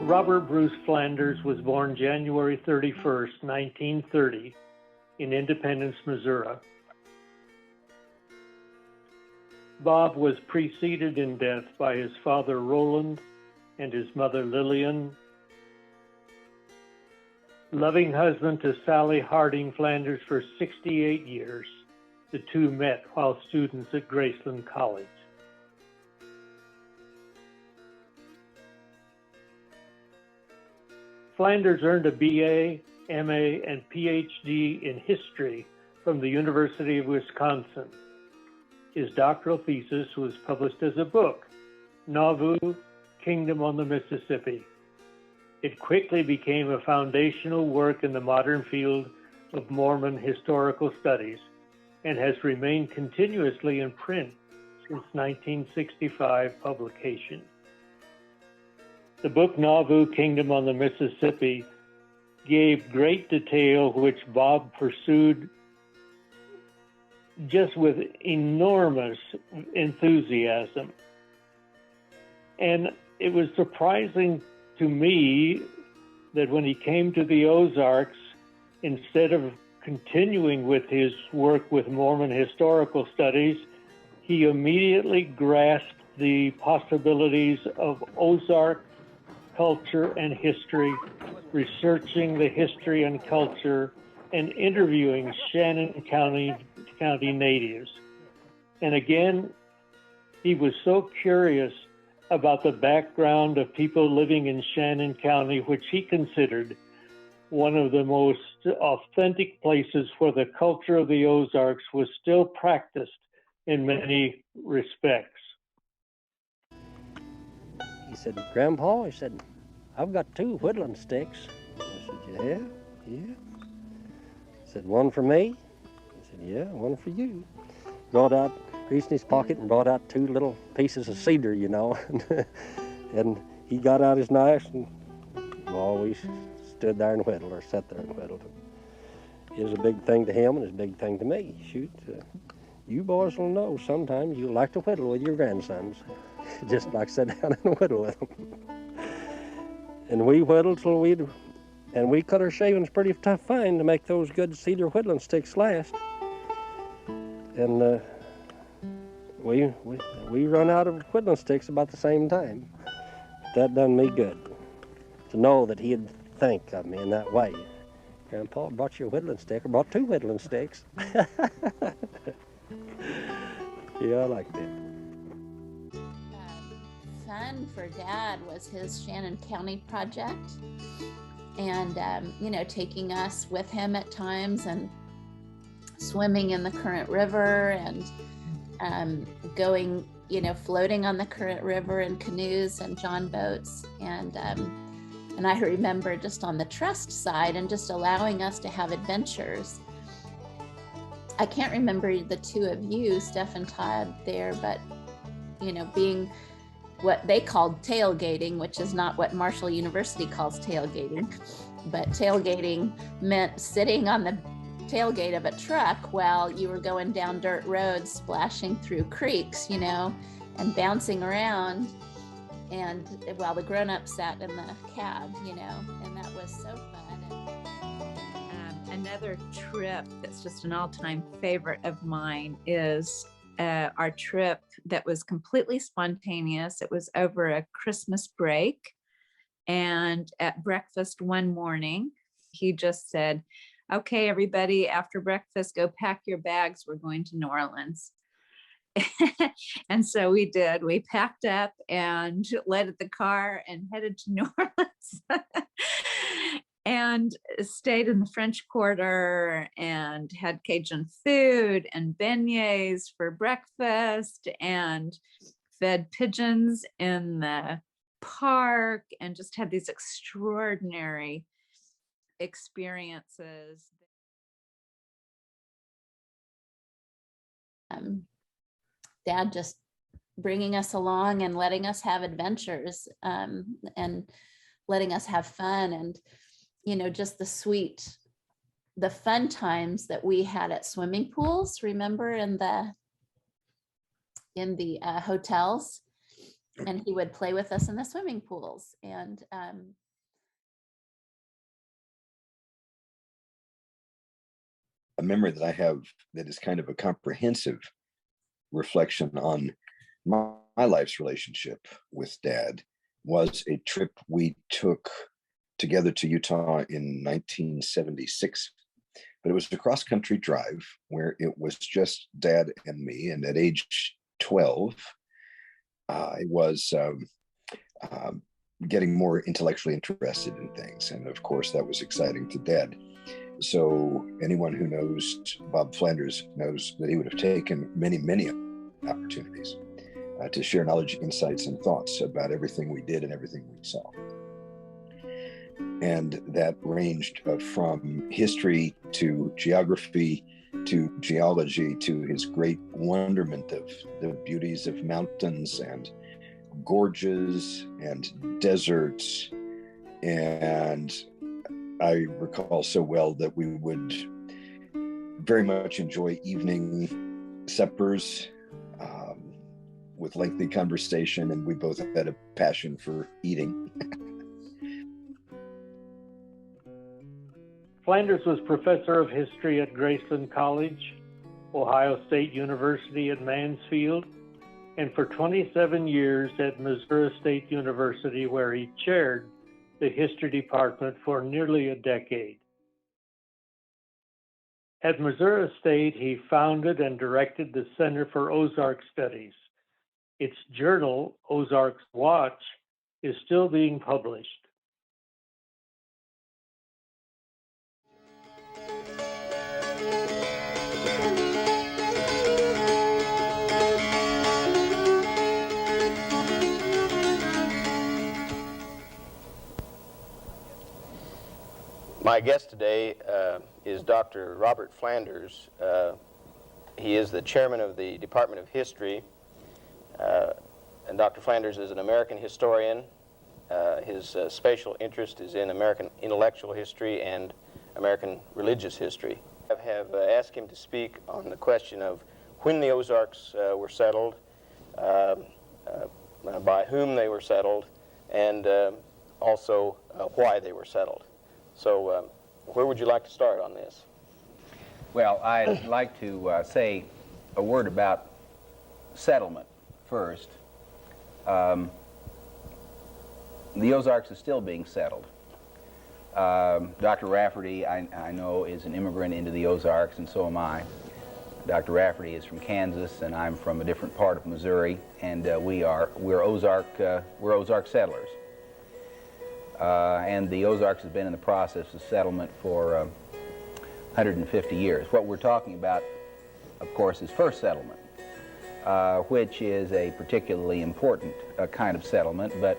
Robert Bruce Flanders was born January 31st, 1930, in Independence, Missouri. Bob was preceded in death by his father Roland and his mother Lillian. Loving husband to Sally Harding Flanders for 68 years, the two met while students at Graceland College. Flanders earned a BA, MA, and PhD in history from the University of Wisconsin. His doctoral thesis was published as a book, Nauvoo, Kingdom on the Mississippi. It quickly became a foundational work in the modern field of Mormon historical studies and has remained continuously in print since 1965 publication. The book Nauvoo, Kingdom on the Mississippi gave great detail which Bob pursued just with enormous enthusiasm. And it was surprising to me that when he came to the Ozarks, instead of continuing with his work with Mormon historical studies, he immediately grasped the possibilities of Ozark culture and history, researching the history and culture, and interviewing Shannon County natives. And again, he was so curious about the background of people living in Shannon County, which he considered one of the most authentic places where the culture of the Ozarks was still practiced in many respects. He said, "Grandpa," he said, "I've got 2 whittling sticks." I said, yeah. He said, "One for me?" He said, "Yeah, one for you." Brought out, reached in his pocket and brought out 2 little pieces of cedar, you know. And he got out his knife and we always stood there and whittled, or sat there and whittled. It was a big thing to him and it was a big thing to me. Shoot, you boys will know sometimes you like to whittle with your grandsons. Just like sit down and whittle with them. And we whittled till we cut our shavings pretty tough fine to make those good cedar whittling sticks last. And we run out of whittling sticks about the same time. That done me good to know that he'd think of me in that way. "Grandpa brought you a whittling stick, or brought 2 whittling sticks." Yeah, I liked it. Fun for Dad was his Shannon County project, and taking us with him at times and swimming in the Current River and going, floating on the Current River in canoes and john boats, and I remember just on the trust side and just allowing us to have adventures. I can't remember the 2 of you, Steph and Todd, there, but being what they called tailgating, which is not what Marshall University calls tailgating, but tailgating meant sitting on the tailgate of a truck while you were going down dirt roads, splashing through creeks, and bouncing around, and while the grown-ups sat in the cab, and that was so fun. Another trip that's just an all-time favorite of mine is our trip that was completely spontaneous. It was over a Christmas break, and at breakfast one morning, he just said, "Okay, everybody, after breakfast, go pack your bags. We're going to New Orleans." And so we did. We packed up and led the car and headed to New Orleans. And stayed in the French Quarter and had Cajun food and beignets for breakfast and fed pigeons in the park and just had these extraordinary experiences. Dad just bringing us along and letting us have adventures, and letting us have fun, and just the fun times that we had at swimming pools, remember, in the hotels, and he would play with us in the swimming pools. And a memory that I have that is kind of a comprehensive reflection on my life's relationship with Dad was a trip we took together to Utah in 1976. But it was a cross-country drive where it was just Dad and me. And at age 12, I was getting more intellectually interested in things. And of course, that was exciting to Dad. So anyone who knows Bob Flanders knows that he would have taken many, many opportunities to share knowledge, insights, and thoughts about everything we did and everything we saw. And that ranged from history to geography to geology to his great wonderment of the beauties of mountains and gorges and deserts. And I recall so well that we would very much enjoy evening suppers with lengthy conversation, and we both had a passion for eating. Flanders was professor of history at Graceland College, Ohio State University at Mansfield, and for 27 years at Missouri State University, where he chaired the history department for nearly a decade. At Missouri State, he founded and directed the Center for Ozark Studies. Its journal, Ozarks Watch, is still being published. My guest today is Dr. Robert Flanders. He is the chairman of the Department of History, and Dr. Flanders is an American historian. His special interest is in American intellectual history and American religious history. I have asked him to speak on the question of when the Ozarks were settled, by whom they were settled, and also why they were settled. So where would you like to start on this? Well, I'd like to say a word about settlement first. The Ozarks is still being settled. Dr. Rafferty, I know, is an immigrant into the Ozarks, and so am I. Dr. Rafferty is from Kansas, and I'm from a different part of Missouri, and we're Ozark settlers. And the Ozarks has been in the process of settlement for 150 years. What we're talking about, of course, is first settlement, which is a particularly important kind of settlement, but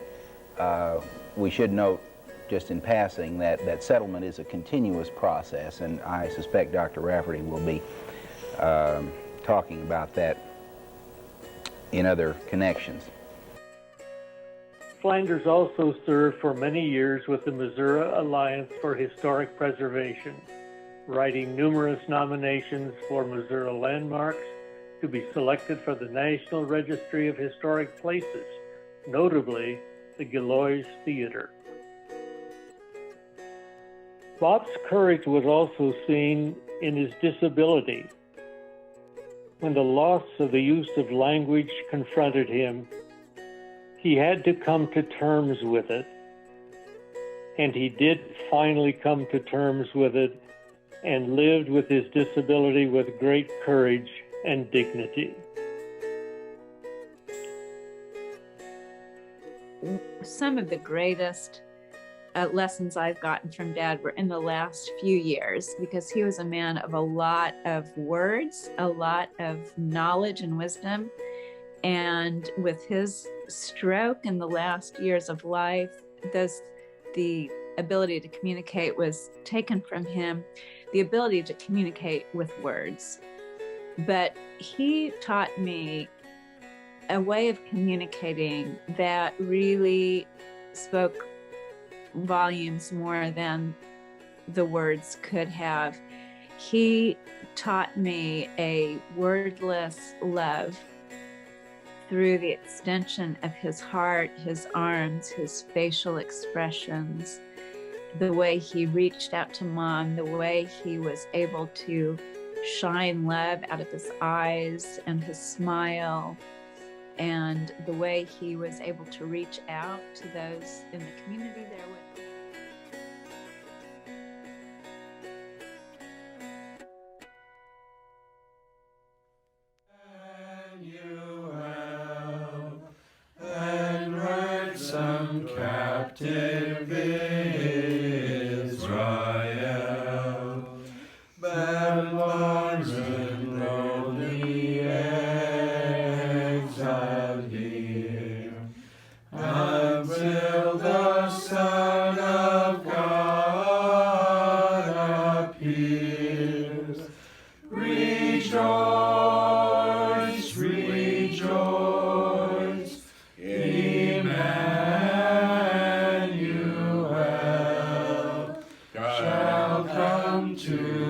we should note just in passing that settlement is a continuous process, and I suspect Dr. Rafferty will be talking about that in other connections. Flanders also served for many years with the Missouri Alliance for Historic Preservation, writing numerous nominations for Missouri landmarks to be selected for the National Registry of Historic Places, notably the Gilloy's Theater. Bob's courage was also seen in his disability. When the loss of the use of language confronted him, he had to come to terms with it, and he did finally come to terms with it and lived with his disability with great courage and dignity. Some of the greatest lessons I've gotten from Dad were in the last few years, because he was a man of a lot of words, a lot of knowledge and wisdom. And with his stroke in the last years of life, the ability to communicate was taken from him, the ability to communicate with words. But he taught me a way of communicating that really spoke volumes more than the words could have. He taught me a wordless love through the extension of his heart, his arms, his facial expressions, the way he reached out to Mom, the way he was able to shine love out of his eyes and his smile, and the way he was able to reach out to those in the community there with him. Some captive Israel, Babylon's in lonely exile here, until the Son of God appears. Rejoice, rejoice, Emmanuel shall come to